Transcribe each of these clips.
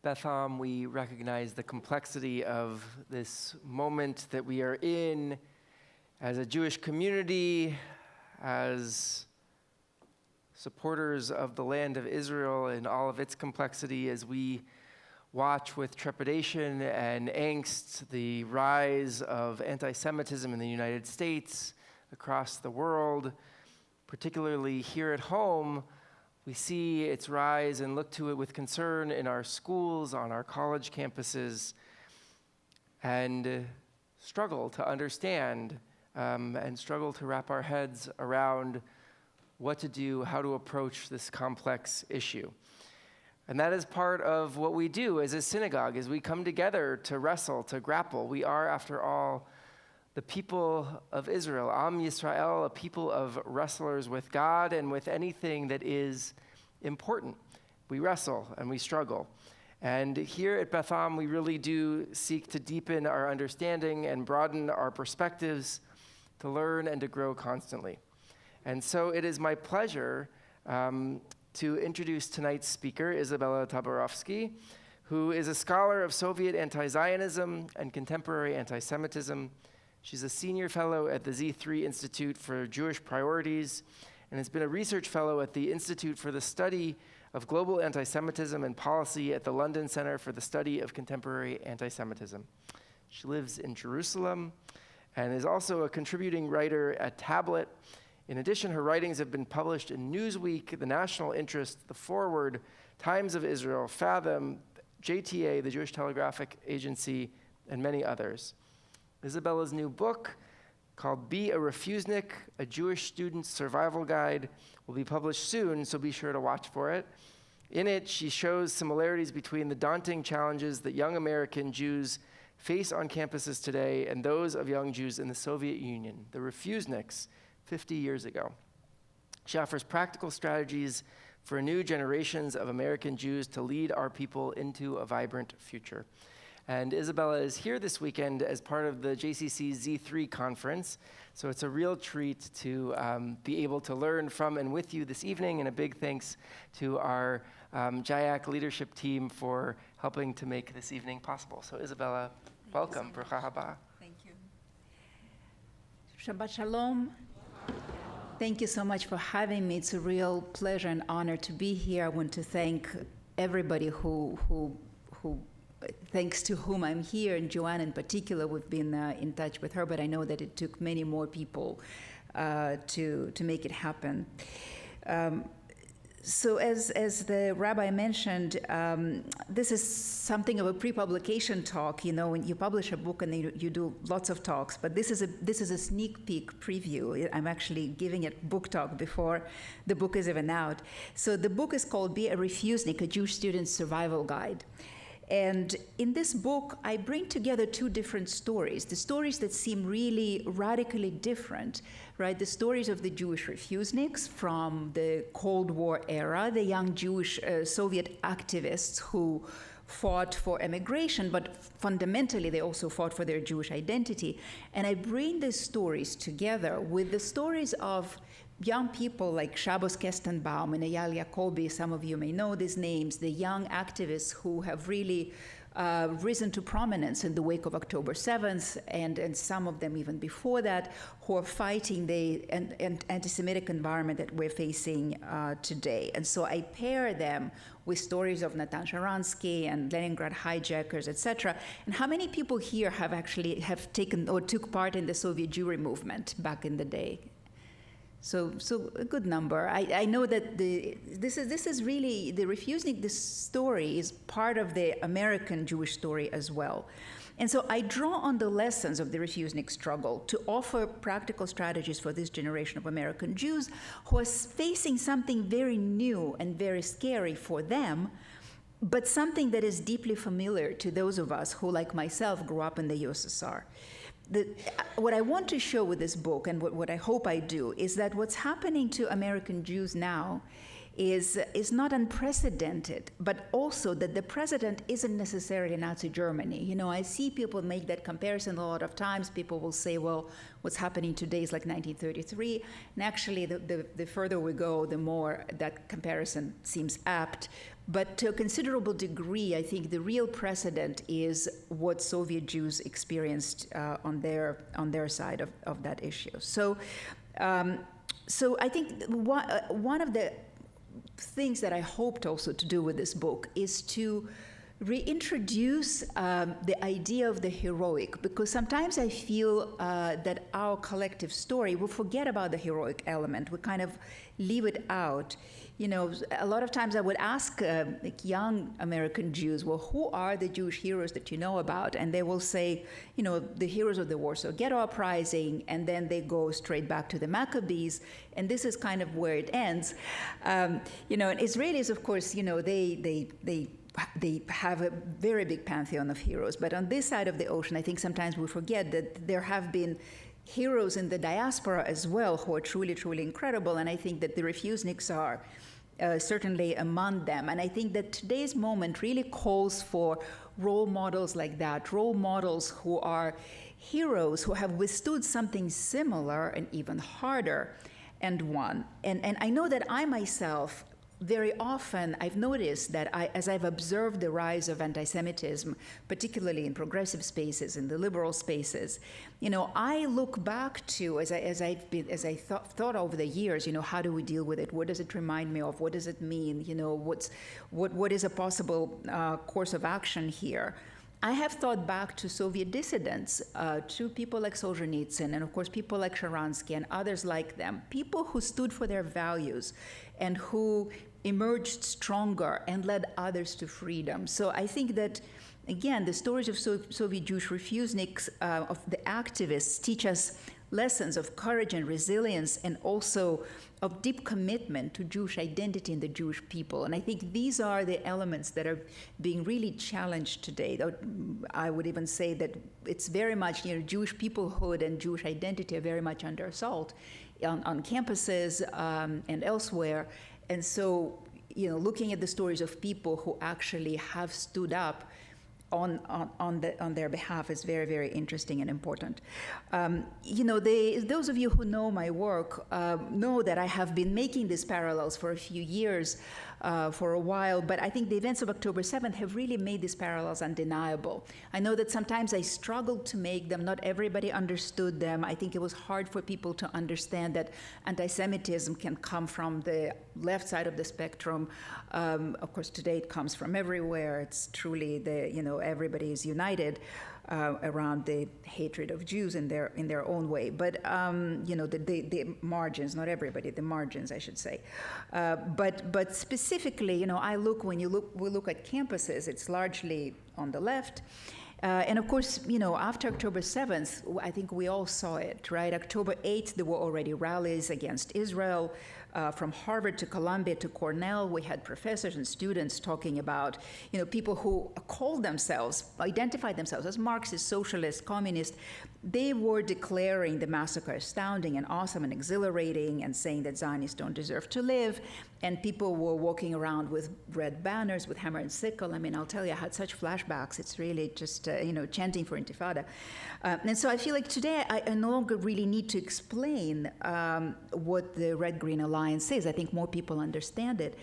Betham, we recognize the complexity of this moment that we are in as a Jewish community, as supporters of the land of Israel in all of its complexity, as we watch with trepidation and angst the rise of anti-Semitism in the United States, across the world, particularly here at home. We see its rise and look to it with concern in our schools, on our college campuses, and struggle to understand and struggle to wrap our heads around what to do, how to approach this complex issue. And that is part of what we do as a synagogue, as we come together to wrestle, to grapple. We are, after all, the people of Israel, Am Yisrael, a people of wrestlers with God and with anything that is important. We wrestle and we struggle. And here at Betham, we really do seek to deepen our understanding and broaden our perspectives, to learn and to grow constantly. And so it is my pleasure to introduce tonight's speaker, Izabella Tabarovsky, who is a scholar of Soviet anti-Zionism and contemporary anti-Semitism. She's a senior fellow at the Z3 Institute for Jewish Priorities and has been a research fellow at the Institute for the Study of Global Anti-Semitism and Policy at the London Center for the Study of Contemporary Anti-Semitism. She lives in Jerusalem and is also a contributing writer at Tablet. In addition, her writings have been published in Newsweek, The National Interest, The Forward, Times of Israel, Fathom, JTA, the Jewish Telegraphic Agency, and many others. Izabella's new book, called Be a Refusenik, A Jewish Student's Survival Guide, will be published soon, so be sure to watch for it. In it, she shows similarities between the daunting challenges that young American Jews face on campuses today and those of young Jews in the Soviet Union, the Refuseniks, 50 years ago. She offers practical strategies for new generations of American Jews to lead our people into a vibrant future. And Izabella is here this weekend as part of the JCC Z3 conference. So it's a real treat to be able to learn from and with you this evening. And a big thanks to our JIAC leadership team for helping to make this evening possible. So Izabella, welcome. Brucha haba. Thank you. Shabbat shalom. Thank you so much for having me. It's a real pleasure and honor to be here. I want to thank everybody who thanks to whom I'm here, and Joanne in particular. We've been in touch with her, but I know that it took many more people to make it happen. So as the rabbi mentioned, this is something of a pre-publication talk. You know, when you publish a book and you do lots of talks, but this is a sneak peek preview. I'm actually giving a book talk before the book is even out. So the book is called Be a Refusenik, A Jewish Student's Survival Guide. And in this book, I bring together two different stories, the stories that seem really radically different, right? The stories of the Jewish refuseniks from the Cold War era, the young Jewish Soviet activists who fought for emigration, but fundamentally they also fought for their Jewish identity. And I bring these stories together with the stories of young people like Shabbos Kestenbaum and Eyal Yacobi. Some of you may know these names, the young activists who have really risen to prominence in the wake of October 7th, and some of them even before that, who are fighting the anti-Semitic environment that we're facing today. And so I pair them with stories of Natan Sharansky and Leningrad hijackers, etc. And how many people here have taken or took part in the Soviet Jewry movement back in the day? So a good number. I know that this is really, the Refusenik, this story is part of the American Jewish story as well. And so I draw on the lessons of the Refusenik struggle to offer practical strategies for this generation of American Jews who are facing something very new and very scary for them, but something that is deeply familiar to those of us who, like myself, grew up in the USSR. What I want to show with this book, and what I hope I do, is that what's happening to American Jews now is not unprecedented, but also that the president isn't necessarily Nazi Germany. You know, I see people make that comparison a lot of times. People will say, well, what's happening today is like 1933. And actually, the further we go, the more that comparison seems apt. But to a considerable degree, I think the real precedent is what Soviet Jews experienced on their side of that issue. So I think one of the things that I hoped also to do with this book is to reintroduce the idea of the heroic, because sometimes I feel that our collective story, we forget about the heroic element. We kind of leave it out. You know, a lot of times I would ask like young American Jews, well, who are the Jewish heroes that you know about? And they will say, you know, the heroes of the Warsaw Ghetto Uprising, and then they go straight back to the Maccabees, and this is kind of where it ends. You know, and Israelis, of course, you know, they have a very big pantheon of heroes, but on this side of the ocean, I think sometimes we forget that there have been heroes in the diaspora as well who are truly, truly incredible, and I think that the refuseniks are certainly among them. And I think that today's moment really calls for role models like that, role models who are heroes who have withstood something similar and even harder and won. And I know that I myself, very often I've noticed that as I've observed the rise of anti-Semitism, particularly in progressive spaces, in the liberal spaces, you know, I look back to, as I thought over the years, you know, how do we deal with it? What does it remind me of? What does it mean? You know, what is a possible course of action here? I have thought back to Soviet dissidents, to people like Solzhenitsyn, and of course people like Sharansky and others like them, people who stood for their values and who emerged stronger and led others to freedom. So I think that, again, the stories of Soviet Jewish refuseniks, of the activists, teach us lessons of courage and resilience, and also of deep commitment to Jewish identity and the Jewish people. And I think these are the elements that are being really challenged today. I would even say that it's very much, you know, Jewish peoplehood and Jewish identity are very much under assault on campuses and elsewhere. And so, you know, looking at the stories of people who actually have stood up on their behalf is very, very interesting and important. You know, those of you who know my work know that I have been making these parallels for a few years, for a while, but I think the events of October 7th have really made these parallels undeniable. I know that sometimes I struggled to make them. Not everybody understood them. I think it was hard for people to understand that anti-Semitism can come from the left side of the spectrum. Of course, today it comes from everywhere. It's truly you know, everybody is united around the hatred of Jews in their own way. But you know, the margins, not everybody, the margins, I should say. But specifically, you know, we look at campuses, it's largely on the left. And of course, you know, after October 7th, I think we all saw it, right? October 8th, there were already rallies against Israel. From Harvard to Columbia to Cornell, we had professors and students talking about, you know, people who identified themselves as Marxist, socialist, communist. They were declaring the massacre astounding and awesome and exhilarating and saying that Zionists don't deserve to live. And people were walking around with red banners, with hammer and sickle. I mean, I'll tell you, I had such flashbacks. It's really just, you know, chanting for Intifada. And so I feel like today I no longer really need to explain what the Red-Green Alliance is. I think more people understand it.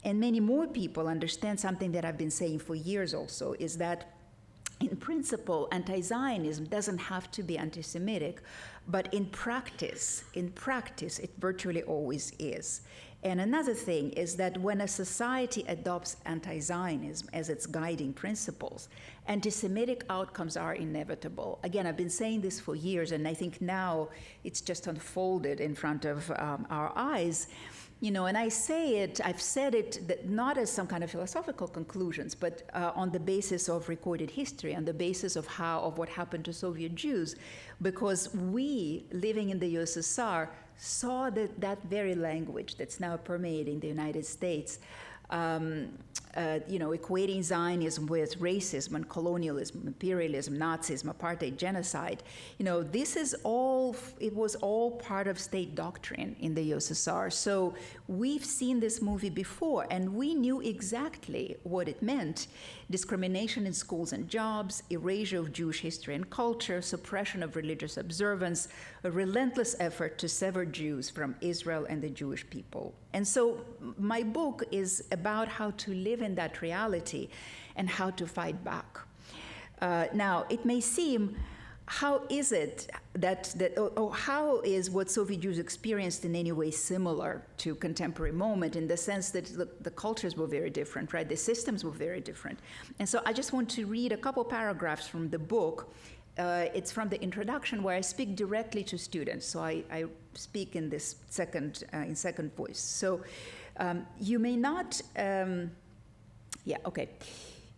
And many more people understand something that I've been saying for years also, is that in principle, anti-Zionism doesn't have to be anti-Semitic, but in practice, it virtually always is. And another thing is that when a society adopts anti-Zionism as its guiding principles, anti-Semitic outcomes are inevitable. Again, I've been saying this for years, and I think now it's just unfolded in front of our eyes. You know, and I've said it that not as some kind of philosophical conclusions, but on the basis of recorded history, on the basis of what happened to Soviet Jews, because we, living in the USSR, saw that very language that's now permeating the United States equating Zionism with racism and colonialism, imperialism, Nazism, apartheid, genocide. It was all part of state doctrine in the USSR. So we've seen this movie before, and we knew exactly what it meant. Discrimination in schools and jobs, erasure of Jewish history and culture, suppression of religious observance, a relentless effort to sever Jews from Israel and the Jewish people. And so my book is about how to live in that reality and how to fight back. Now, it may seem, how is it how is what Soviet Jews experienced in any way similar to contemporary moment, in the sense that the cultures were very different, right? The systems were very different. And so I just want to read a couple paragraphs from the book. It's from the introduction, where I speak directly to students. So I speak in this second voice. So you may not,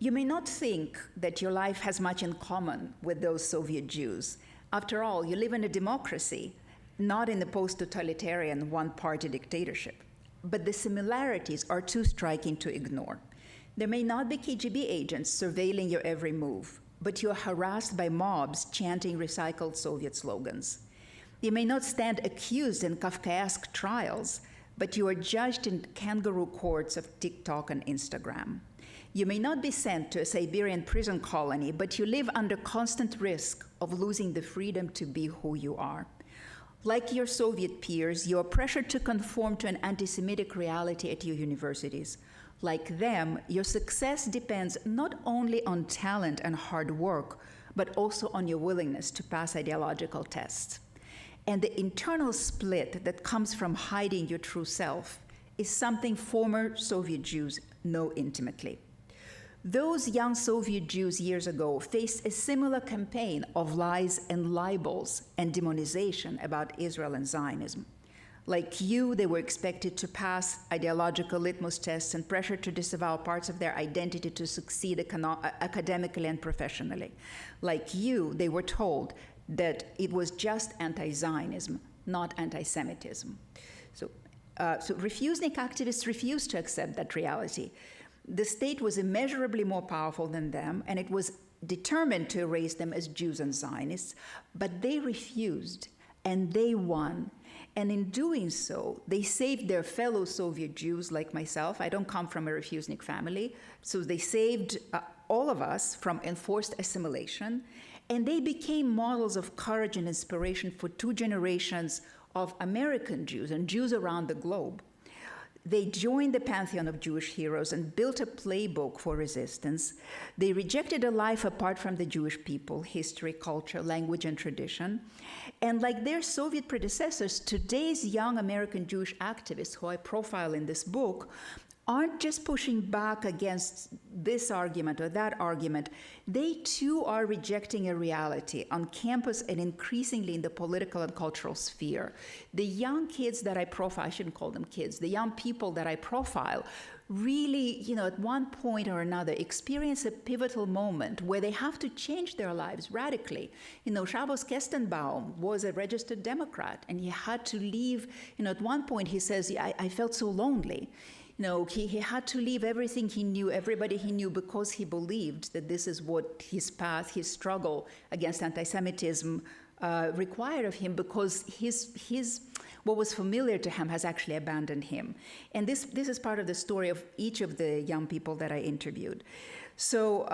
You may not think that your life has much in common with those Soviet Jews. After all, you live in a democracy, not in a post-totalitarian one-party dictatorship. But the similarities are too striking to ignore. There may not be KGB agents surveilling your every move, but you are harassed by mobs chanting recycled Soviet slogans. You may not stand accused in Kafkaesque trials, but you are judged in kangaroo courts of TikTok and Instagram. You may not be sent to a Siberian prison colony, but you live under constant risk of losing the freedom to be who you are. Like your Soviet peers, you are pressured to conform to an anti-Semitic reality at your universities. Like them, your success depends not only on talent and hard work, but also on your willingness to pass ideological tests. And the internal split that comes from hiding your true self is something former Soviet Jews know intimately. Those young Soviet Jews years ago faced a similar campaign of lies and libels and demonization about Israel and Zionism. Like you, they were expected to pass ideological litmus tests and pressured to disavow parts of their identity to succeed academically and professionally. Like you, they were told that it was just anti-Zionism, not anti-Semitism. So refusnik activists refused to accept that reality. The state was immeasurably more powerful than them, and it was determined to erase them as Jews and Zionists, but they refused, and they won. And in doing so, they saved their fellow Soviet Jews like myself. I don't come from a refusnik family, so they saved all of us from enforced assimilation, and they became models of courage and inspiration for 2 generations of American Jews and Jews around the globe. They joined the pantheon of Jewish heroes and built a playbook for resistance. They rejected a life apart from the Jewish people, history, culture, language, and tradition. And like their Soviet predecessors, today's young American Jewish activists, who I profile in this book, aren't just pushing back against this argument or that argument. They too are rejecting a reality on campus and increasingly in the political and cultural sphere. The young kids that I profile, I shouldn't call them kids, the young people that I profile really, at one point or another experience a pivotal moment where they have to change their lives radically. Shabbos Kestenbaum was a registered Democrat, and he had to leave. At one point he says, I felt so lonely. He had to leave everything he knew, everybody he knew, because he believed that this is what his path, his struggle against anti-Semitism required of him, because his what was familiar to him has actually abandoned him. And this is part of the story of each of the young people that I interviewed. So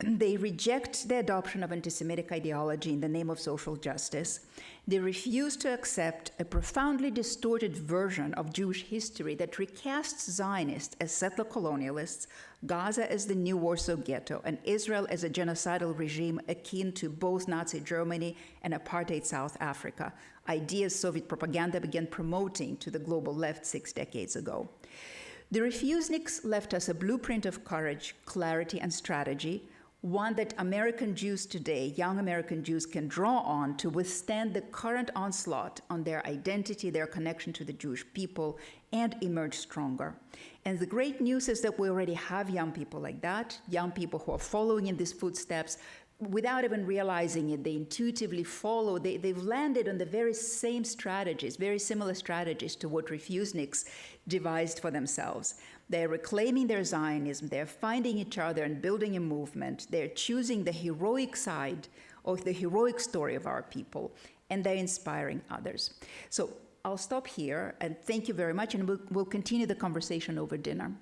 they reject the adoption of anti-Semitic ideology in the name of social justice. They refuse to accept a profoundly distorted version of Jewish history that recasts Zionists as settler colonialists, Gaza as the new Warsaw Ghetto, and Israel as a genocidal regime akin to both Nazi Germany and apartheid South Africa, ideas Soviet propaganda began promoting to the global left 6 decades ago. The refuseniks left us a blueprint of courage, clarity, and strategy, one that American Jews today, young American Jews, can draw on to withstand the current onslaught on their identity, their connection to the Jewish people, and emerge stronger. And the great news is that we already have young people like that, young people who are following in these footsteps, without even realizing it, they intuitively follow, they've landed on the very same strategies, very similar strategies to what refuseniks devised for themselves. They're reclaiming their Zionism, they're finding each other and building a movement, they're choosing the heroic side of the heroic story of our people, and they're inspiring others. So I'll stop here, and thank you very much, and we'll continue the conversation over dinner.